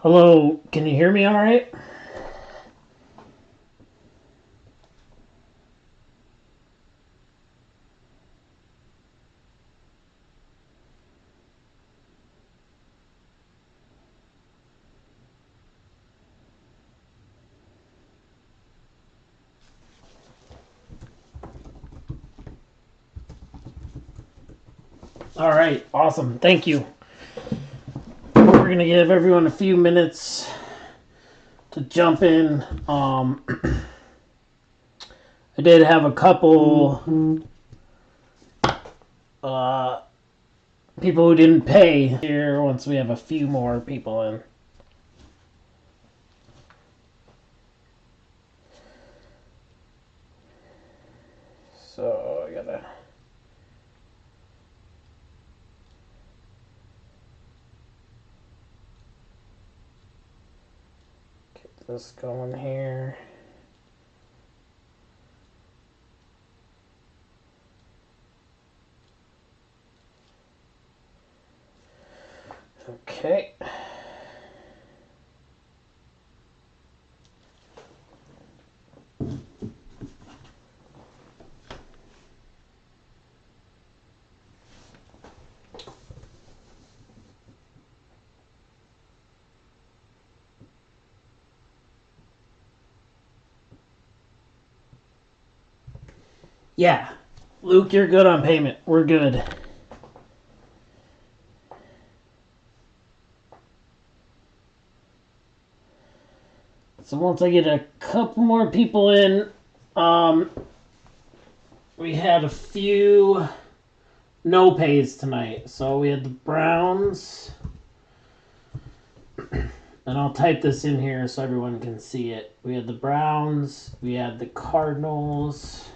Hello, can you hear me all right? All right, awesome. Thank you. We're going to give everyone a few minutes to jump in. I did have a couple people who didn't pay here once we have a few more people in. So I gotta get this going here. Okay. Yeah. Luke, you're good on payment. We're good. So once I get a couple more people in, we had a few no pays tonight. So we had the Browns, and I'll type this in here so everyone can see it. We had the Browns, we had the Cardinals,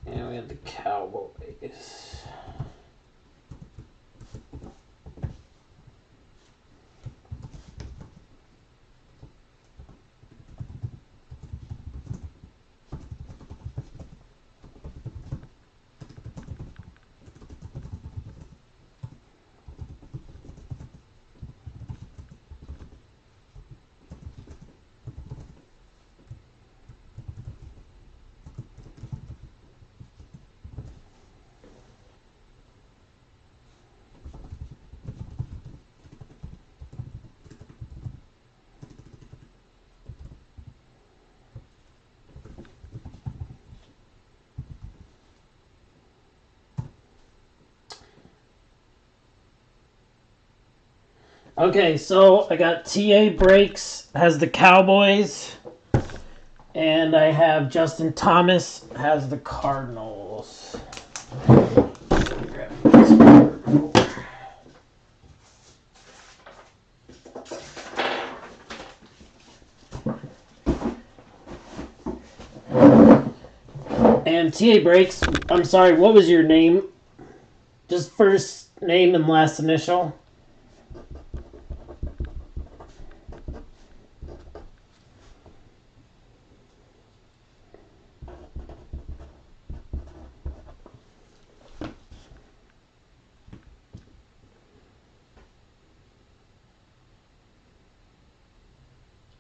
and we had the Cowboys. Okay, so I got TA Breaks has the Cowboys, and I have Justin Thomas has the Cardinals. And TA Breaks, I'm sorry, what was your name? Just first name and last initial?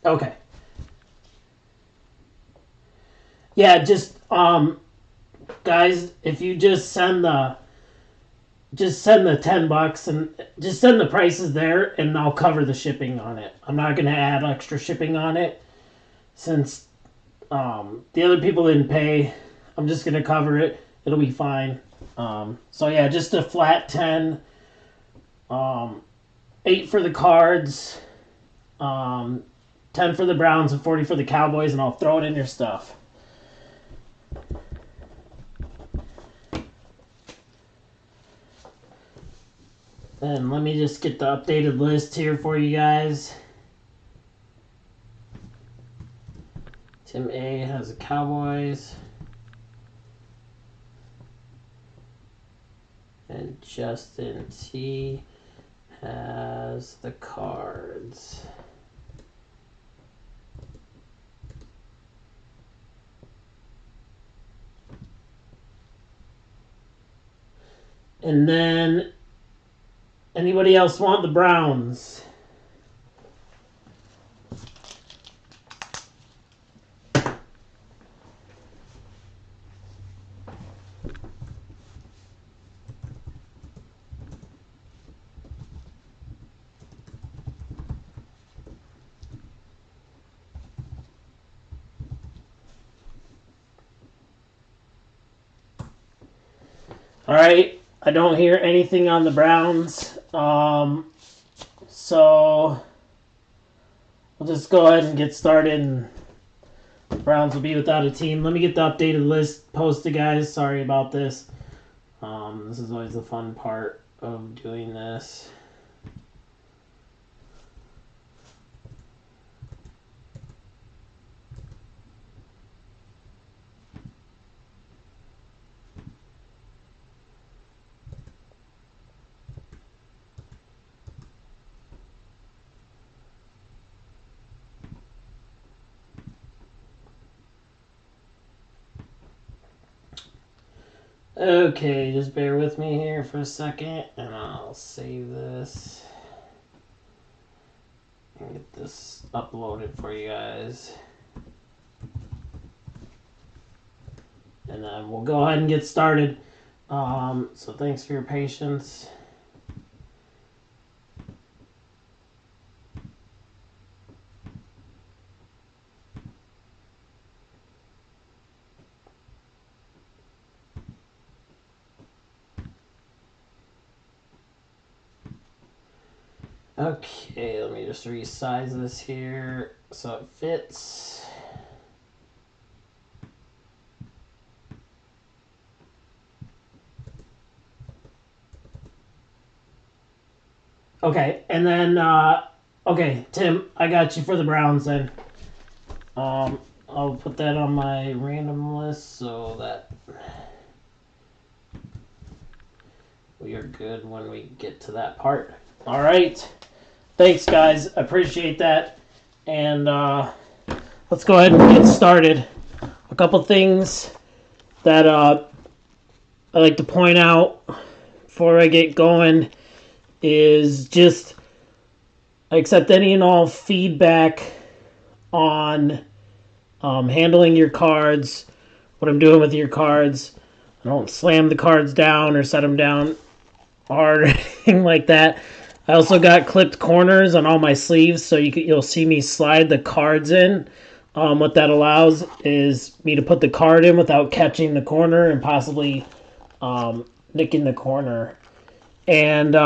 Okay. Yeah, just guys, if you just send the $10 and just send the prices there, and I'll cover the shipping on it. I'm not gonna add extra shipping on it since the other people didn't pay. I'm just gonna cover it. It'll be fine. So yeah, just a flat 10. 8 for the Cards, 10 for the Browns, and 40 for the Cowboys, and I'll throw it in your stuff. And let me just get the updated list here for you guys. Tim A has the Cowboys. And Justin T has the Cards. And then, anybody else want the Browns? All right, I don't hear anything on the Browns. So we'll just go ahead and get started. Browns will be without a team. Let me get the updated list posted, guys. Sorry about this. This is always the fun part of doing this. Okay, just bear with me here for a second, and I'll save this and get this uploaded for you guys. And then we'll go ahead and get started. So thanks for your patience. Okay, let me just resize this here so it fits. Okay, and then, okay, Tim, I got you for the Browns then. I'll put that on my random list so that we are good when we get to that part. All right. Thanks, guys. I appreciate that. And let's go ahead and get started. A couple things that I like to point out before I get going is just I accept any and all feedback on handling your cards, what I'm doing with your cards. I don't slam the cards down or set them down hard or anything like that. I also got clipped corners on all my sleeves, so you'll see me slide the cards in. What that allows is me to put the card in without catching the corner and possibly nicking the corner. And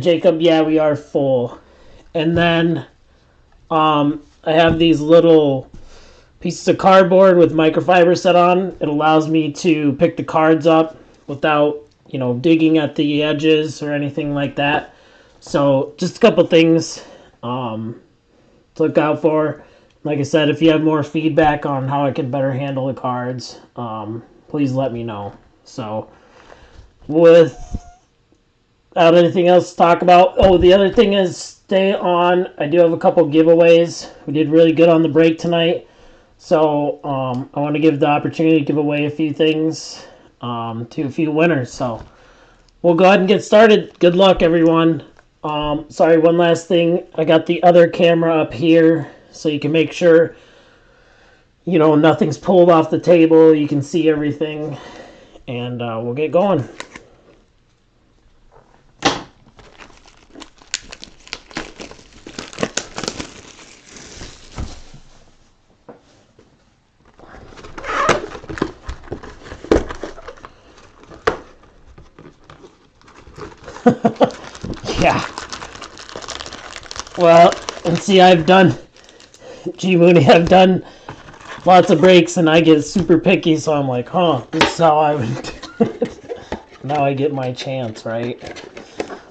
Jacob, yeah, we are full. And then I have these little pieces of cardboard with microfiber set on. It allows me to pick the cards up without, digging at the edges or anything like that. So just a couple things to look out for. Like I said, if you have more feedback on how I can better handle the cards, please let me know. So without anything else to talk about, the other thing is stay on. I do have a couple giveaways. We did really good on the break tonight. So I want to give the opportunity to give away a few things to a few winners. So we'll go ahead and get started. Good luck, everyone. Sorry, one last thing. I got the other camera up here so you can make sure, nothing's pulled off the table. You can see everything. And we'll get going. Yeah. Well, and see, I've done lots of breaks, and I get super picky, so I'm like, this is how I would do it. Now I get my chance, right?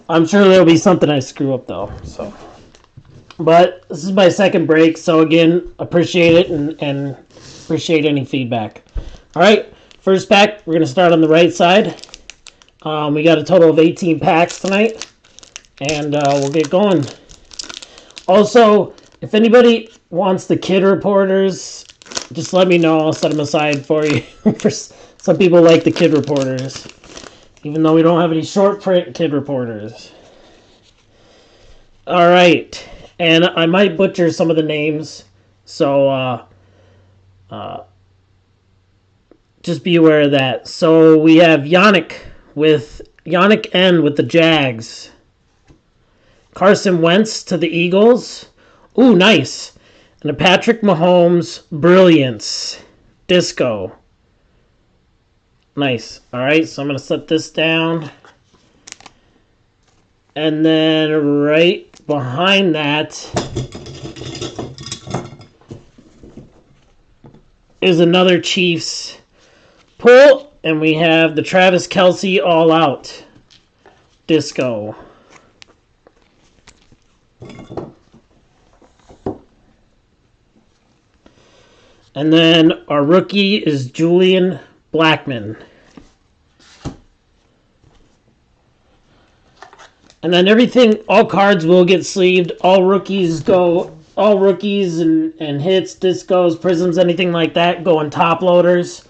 I'm sure there'll be something I screw up, though, so. But this is my second break, so again, appreciate it, and appreciate any feedback. All right, first pack, we're going to start on the right side. We got a total of 18 packs tonight, and we'll get going. Also, if anybody wants the kid reporters, just let me know. I'll set them aside for you. Some people like the kid reporters. Even though we don't have any short print kid reporters. All right. And I might butcher some of the names. So, just be aware of that. So we have Yannick N with the Jags. Carson Wentz to the Eagles. Ooh, nice. And a Patrick Mahomes Brilliance. Disco. Nice. All right, so I'm going to set this down. And then right behind that is another Chiefs pull. And we have the Travis Kelce All Out. Disco. And then our rookie is Julian Blackman. And then everything, all cards will get sleeved. All rookies and hits, discos, prisms, anything like that go in top loaders.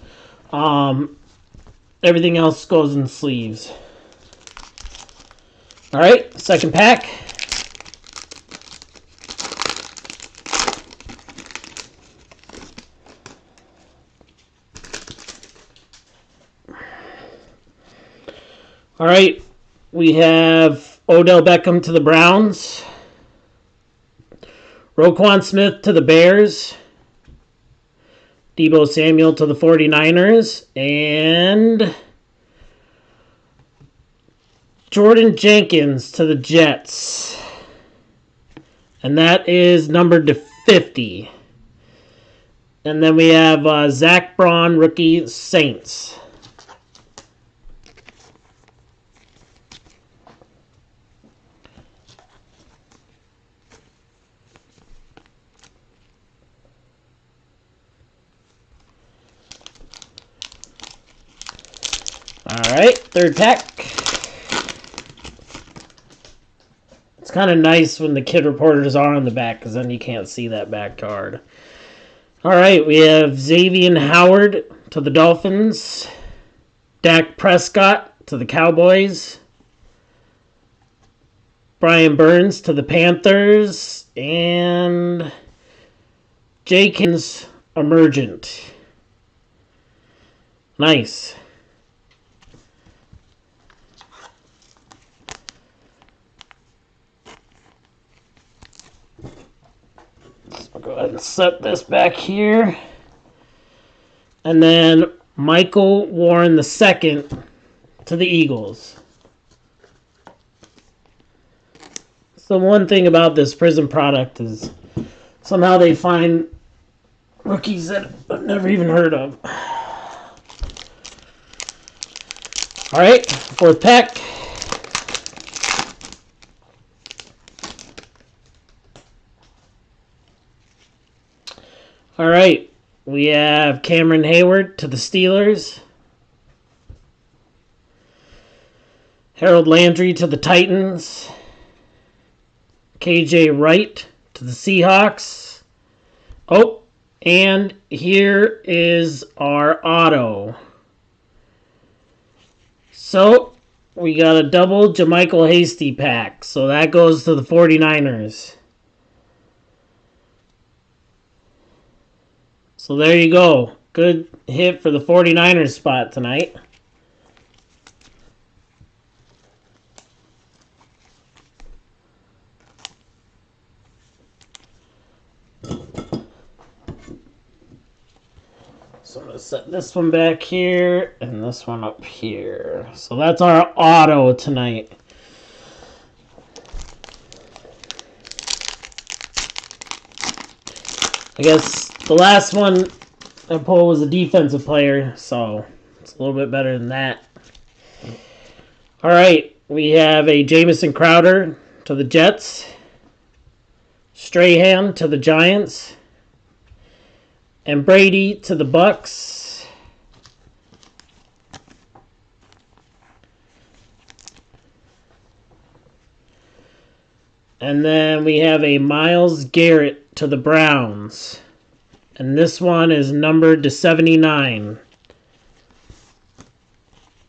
Everything else goes in sleeves. All right, second pack. All right, we have Odell Beckham to the Browns. Roquan Smith to the Bears. Deebo Samuel to the 49ers. And Jordan Jenkins to the Jets. And that is numbered to 50. And then we have Zach Braun, rookie, Saints. Alright, third pack. It's kind of nice when the kid reporters are on the back, because then you can't see that back card. Alright, we have Xavier Howard to the Dolphins. Dak Prescott to the Cowboys. Brian Burns to the Panthers. And Jenkins Emergent. Nice. I'll go ahead and set this back here. And then Michael Warren II to the Eagles. So one thing about this Prizm product is somehow they find rookies that I've never even heard of. Alright, fourth pack. All right, we have Cameron Hayward to the Steelers. Harold Landry to the Titans. KJ Wright to the Seahawks. Oh, and here is our auto. So, we got a double JaMychal Hasty pack. So that goes to the 49ers. So there you go. Good hit for the 49ers spot tonight. So I'm going to set this one back here and this one up here. So that's our auto tonight. I guess the last one I pulled was a defensive player, so it's a little bit better than that. All right, we have a Jamison Crowder to the Jets. Strahan to the Giants. And Brady to the Bucks. And then we have a Myles Garrett to the Browns. And this one is numbered to 79.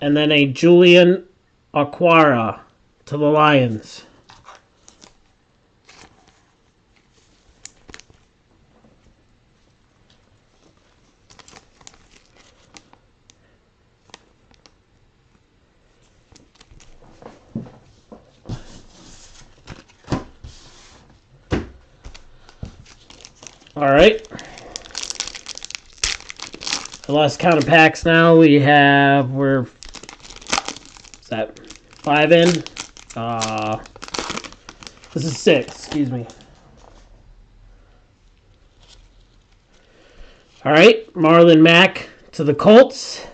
And then a Julian Aquara to the Lions. All right. The last count of packs now. We're is that 5 in? This is 6, excuse me. All right, Marlon Mack to the Colts.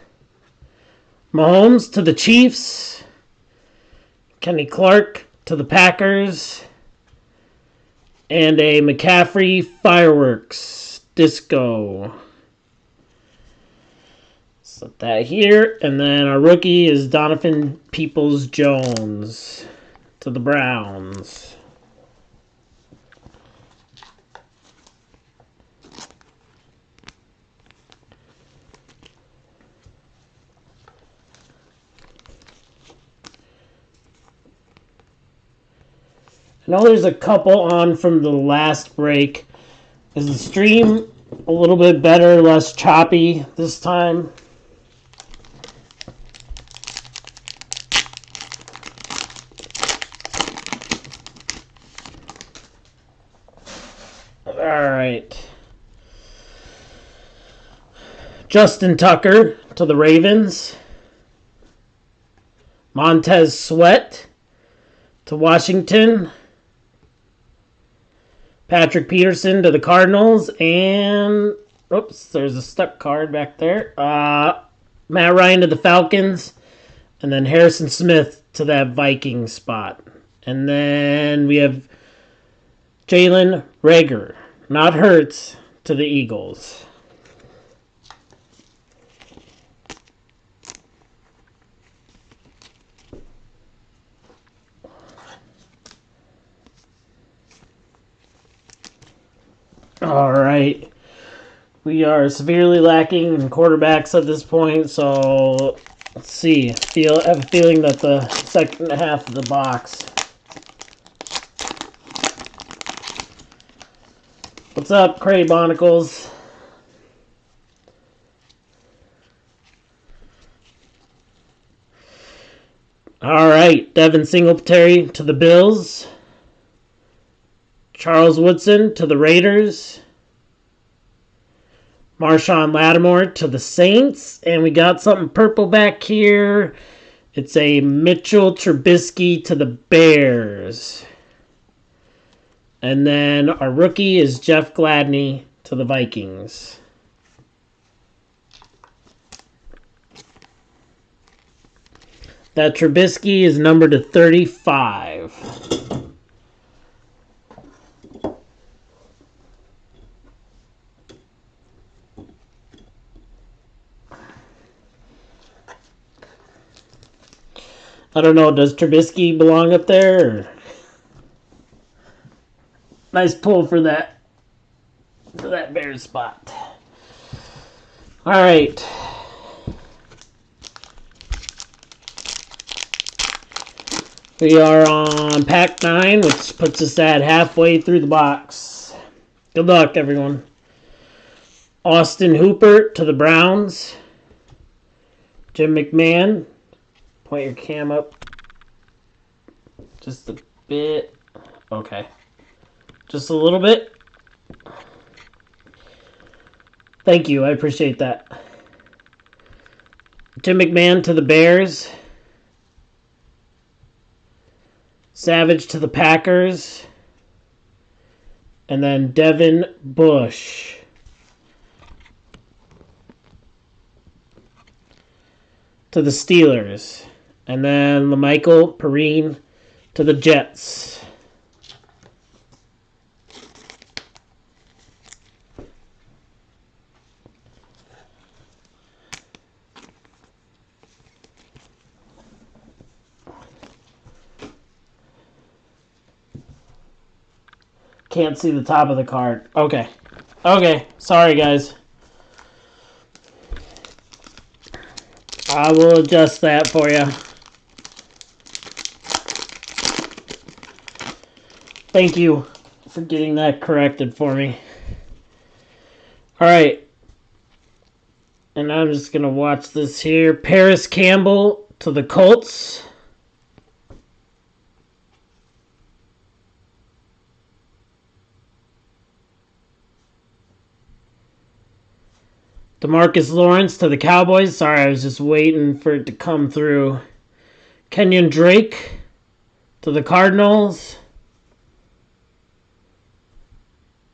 Mahomes to the Chiefs. Kenny Clark to the Packers. And a McCaffrey Fireworks Disco. Set that here. And then our rookie is Donovan Peoples-Jones to the Browns. I know there's a couple on from the last break. Is the stream a little bit better, less choppy this time? All right. Justin Tucker to the Ravens. Montez Sweat to Washington. Patrick Peterson to the Cardinals, and oops, there's a stuck card back there. Matt Ryan to the Falcons, and then Harrison Smith to that Viking spot. And then we have Jalen Reagor, not Hurts, to the Eagles. All right. We are severely lacking in quarterbacks at this point, so let's see. I have a feeling that the second half of the box. What's up, Cray Bonicles? All right. Devin Singletary to the Bills. Charles Woodson to the Raiders. Marshawn Lattimore to the Saints. And we got something purple back here. It's a Mitchell Trubisky to the Bears. And then our rookie is Jeff Gladney to the Vikings. That Trubisky is numbered to 35. I don't know, does Trubisky belong up there? Or... Nice pull for that Bears spot. All right. We are on pack 9, which puts us at halfway through the box. Good luck, everyone. Austin Hooper to the Browns. Jim McMahon. Point your cam up just a bit. Okay. Just a little bit. Thank you. I appreciate that. Jim McMahon to the Bears. Savage to the Packers. And then Devin Bush to the Steelers. And then LaMichael Perine to the Jets. Can't see the top of the card. Okay. Okay. Sorry, guys. I will adjust that for you. Thank you for getting that corrected for me. All right. And I'm just going to watch this here. Paris Campbell to the Colts. DeMarcus Lawrence to the Cowboys. Sorry, I was just waiting for it to come through. Kenyon Drake to the Cardinals.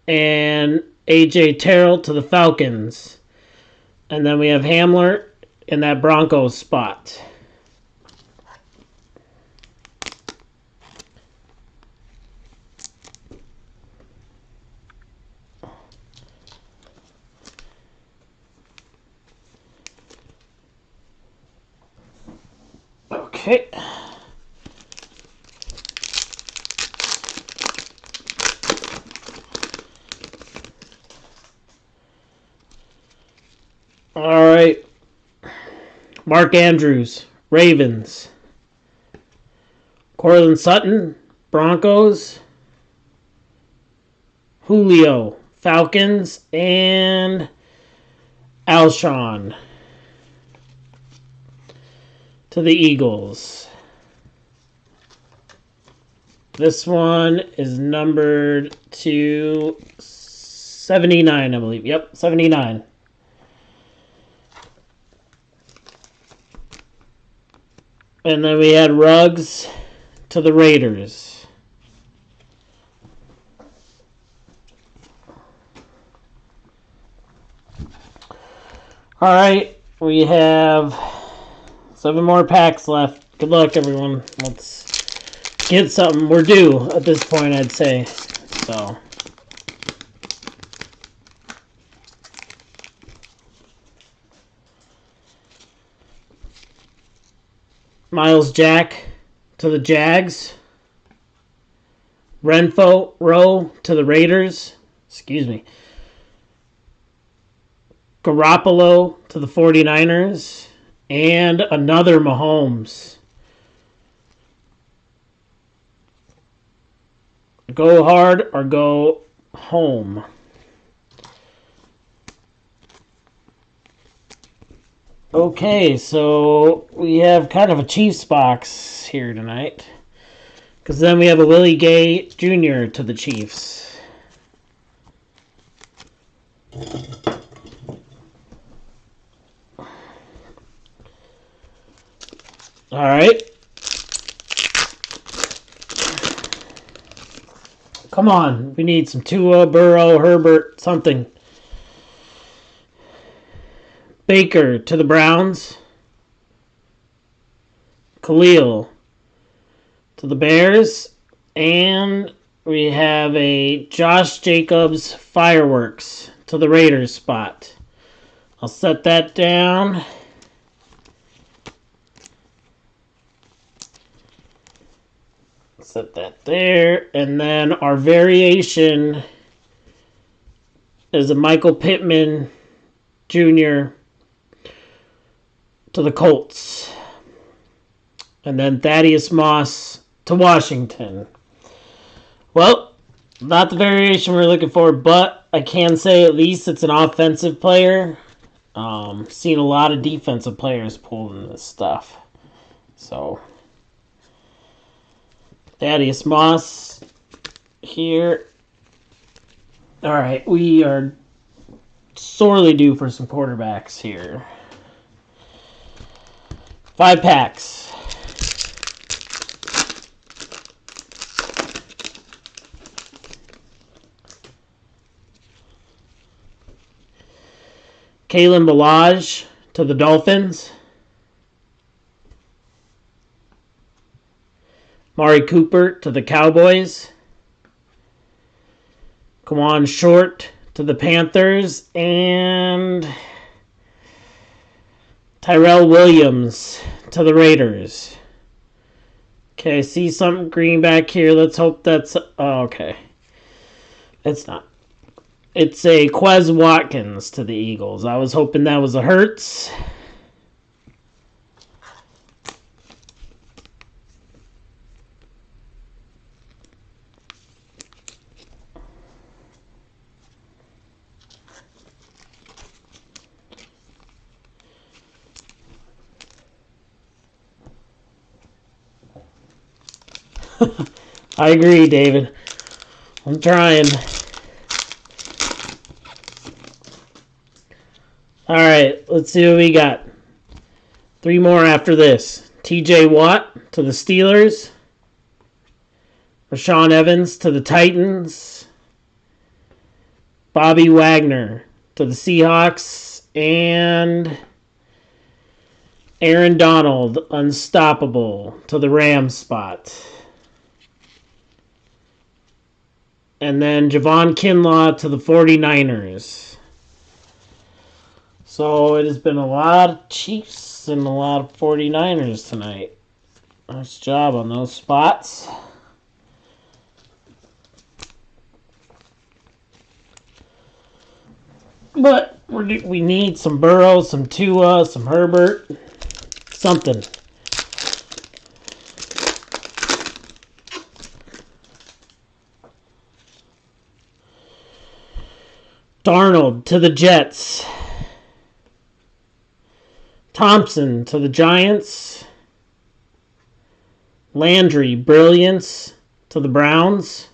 And A.J. Terrell to the Falcons. And then we have Hamler in that Broncos spot. Okay. All right. Mark Andrews, Ravens. Cortland Sutton, Broncos. Julio, Falcons. And Alshon to the Eagles. This one is numbered to 79, I believe. Yep, 79. And then we had Ruggs to the Raiders. All right, we have 7 more packs left. Good luck, everyone. Let's get something. We're due at this point, I'd say. So. Miles Jack to the Jags. Renfro Rowe to the Raiders. Excuse me. Garoppolo to the 49ers. And another Mahomes. Go hard or go home. Okay, so we have kind of a Chiefs box here tonight. Because then we have a Willie Gay Jr. to the Chiefs. Alright. Come on, we need some Tua, Burrow, Herbert, something. Baker to the Browns. Khalil to the Bears. And we have a Josh Jacobs Fireworks to the Raiders spot. I'll set that down. Set that there. And then our variation is a Michael Pittman Jr. to the Colts. And then Thaddeus Moss to Washington. Well, not the variation we're looking for, but I can say at least it's an offensive player. Seen a lot of defensive players pulling this stuff. So, Thaddeus Moss here. Alright, we are sorely due for some quarterbacks here. 5 packs. Kalen Ballage to the Dolphins. Mari Cooper to the Cowboys. Kawan Short to the Panthers. And Tyrell Williams to the Raiders. Okay, I see something green back here. Let's hope that's... Oh, okay. It's not. It's a Quez Watkins to the Eagles. I was hoping that was a Hurts. I agree, David. I'm trying. All right, let's see what we got. 3 more after this. T.J. Watt to the Steelers. Rashawn Evans to the Titans. Bobby Wagner to the Seahawks. And Aaron Donald, unstoppable, to the Rams spot. And then Javon Kinlaw to the 49ers. So it has been a lot of Chiefs and a lot of 49ers tonight. Nice job on those spots. But we need some Burrow, some Tua, some Herbert, something. Darnold to the Jets. Thompson to the Giants. Landry, brilliance, to the Browns.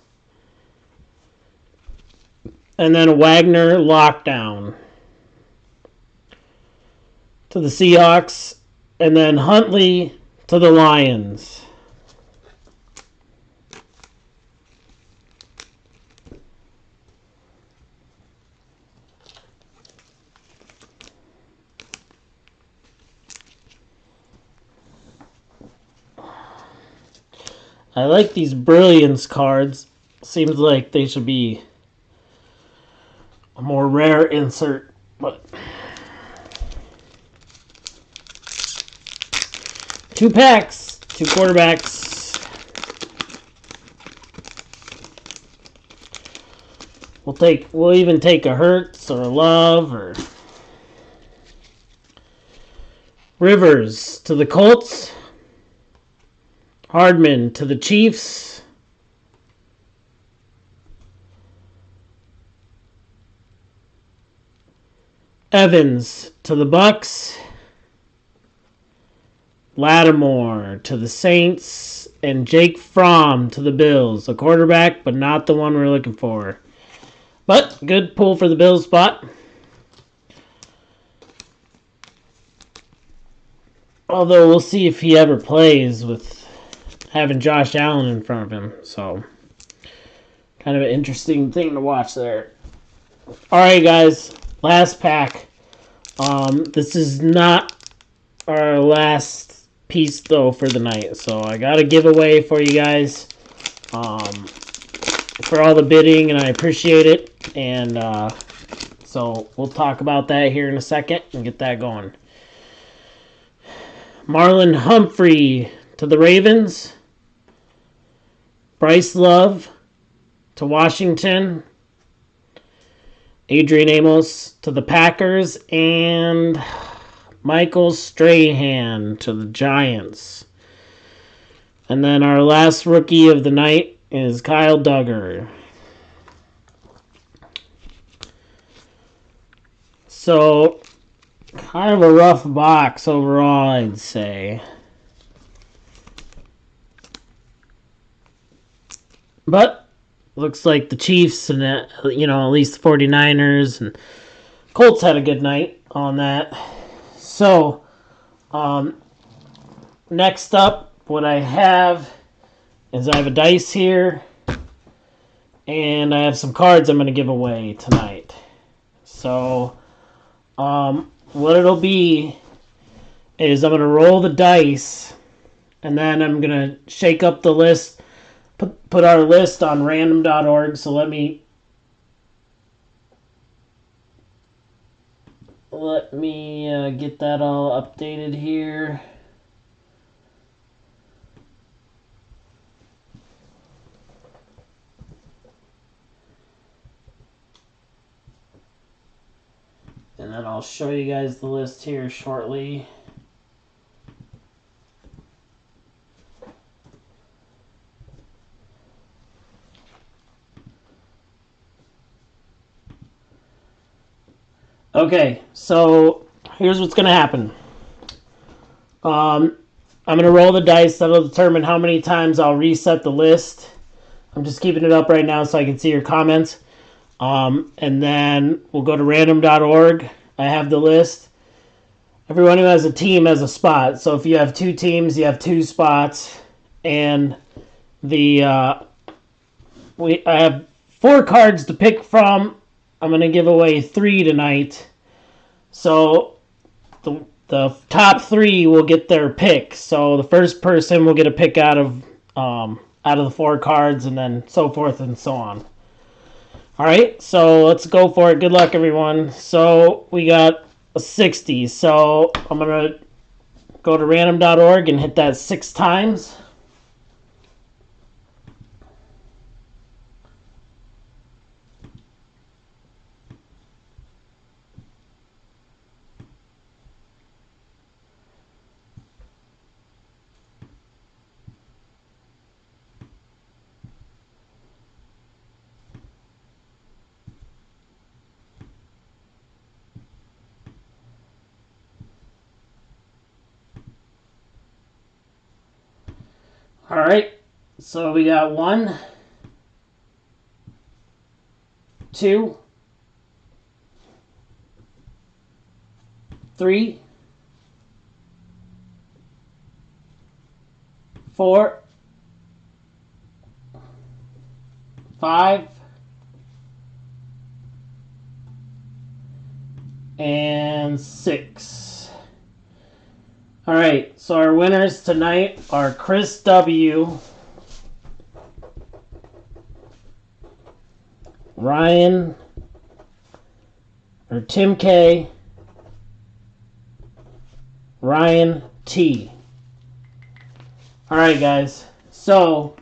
And then a Wagner lockdown to the Seahawks. And then Huntley to the Lions. I like these brilliance cards. Seems like they should be a more rare insert, but 2 packs, 2 quarterbacks. We'll even take a Hurts or a Love or Rivers to the Colts. Hardman to the Chiefs. Evans to the Bucks. Lattimore to the Saints. And Jake Fromm to the Bills. A quarterback, but not the one we're looking for. But good pull for the Bills spot. Although we'll see if he ever plays with having Josh Allen in front of him. So, kind of an interesting thing to watch there. Alright, guys. Last pack. This is not our last piece, though, for the night. So, I got a giveaway for you guys. For all the bidding, and I appreciate it. And, so, we'll talk about that here in a second and get that going. Marlon Humphrey to the Ravens. Bryce Love to Washington. Adrian Amos to the Packers. And Michael Strahan to the Giants. And then our last rookie of the night is Kyle Duggar. So, kind of a rough box overall, I'd say. But looks like the Chiefs and, at least the 49ers and Colts had a good night on that. So, next up, what I have is I have a dice here. And I have some cards I'm going to give away tonight. So, what it'll be is I'm going to roll the dice. And then I'm going to shake up the list. Put our list on random.org, so let me get that all updated here. And then I'll show you guys the list here shortly. Okay, so here's what's going to happen. I'm going to roll the dice. That'll determine how many times I'll reset the list. I'm just keeping it up right now so I can see your comments. And then we'll go to random.org. I have the list. Everyone who has a team has a spot. So if you have 2 teams, you have 2 spots. And I have 4 cards to pick from. I'm going to give away 3 tonight. So the top 3 will get their pick. So the first person will get a pick out of the 4 cards, and then so forth and so on. All right, so let's go for it. Good luck, everyone. So we got a 60. So I'm going to go to random.org and hit that 6 times. All right, so we got 1, 2, 3, 4, 5, and 6. All right, so our winners tonight are Chris W., Tim K., Ryan T. All right, guys. So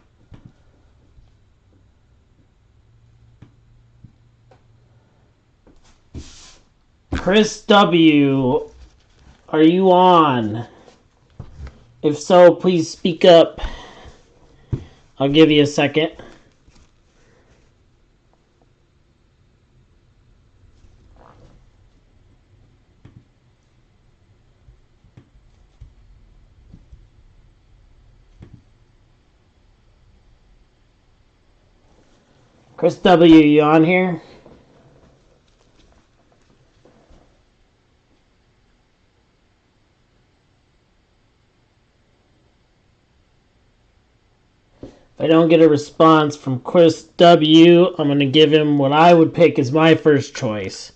Chris W., are you on? If so, please speak up. I'll give you a second. Chris W., you on here? If I don't get a response from Chris W., I'm going to give him what I would pick as my first choice.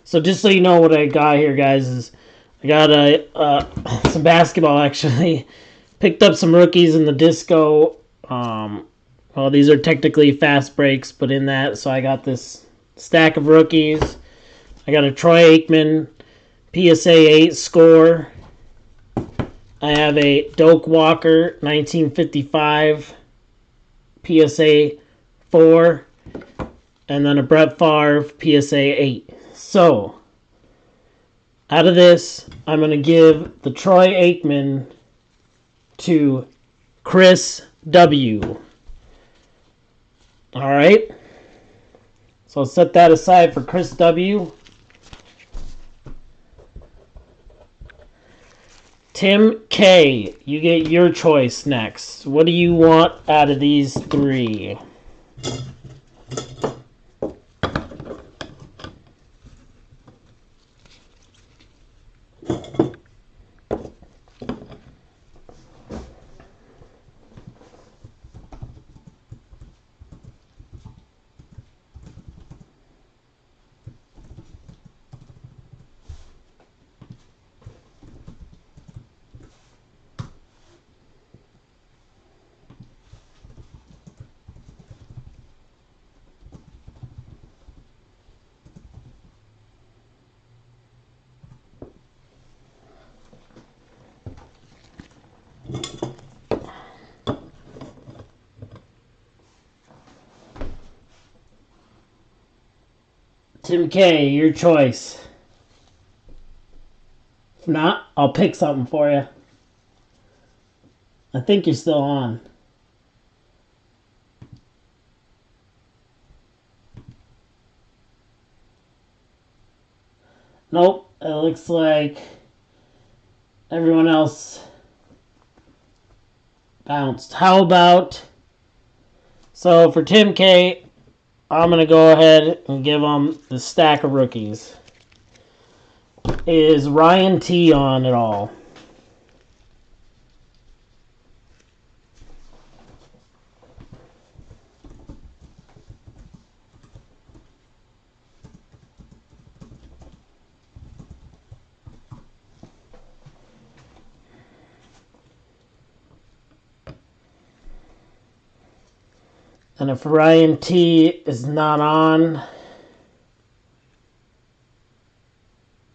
So just so you know what I got here, guys, is I got some basketball, actually. Picked up some rookies in the disco. Well, these are technically fast breaks, but in that, so I got this stack of rookies. I got a Troy Aikman PSA 8 score. I have a Doak Walker 1955 PSA 4, and then a Brett Favre PSA 8. So, out of this, I'm going to give the Troy Aikman to Chris W. All right. So I'll set that aside for Chris W. Tim K., you get your choice next. What do you want out of these 3? Tim K., your choice. If not, I'll pick something for you. I think you're still on. Nope, it looks like everyone else Bounced. How about... So for Tim K, I'm going to go ahead and give him the stack of rookies. Is Ryan T on at all? And if Ryan T is not on,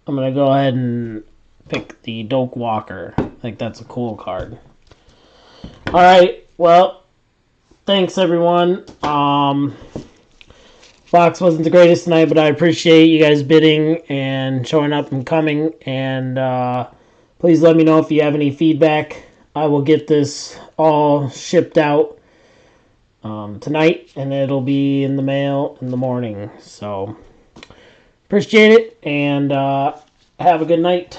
I'm going to go ahead and pick the Doak Walker. I think that's a cool card. Alright, well, thanks everyone. Box wasn't the greatest tonight, but I appreciate you guys bidding and showing up and coming. And please let me know if you have any feedback. I will get this all shipped out tonight, and it'll be in the mail in the morning. So appreciate it, and have a good night.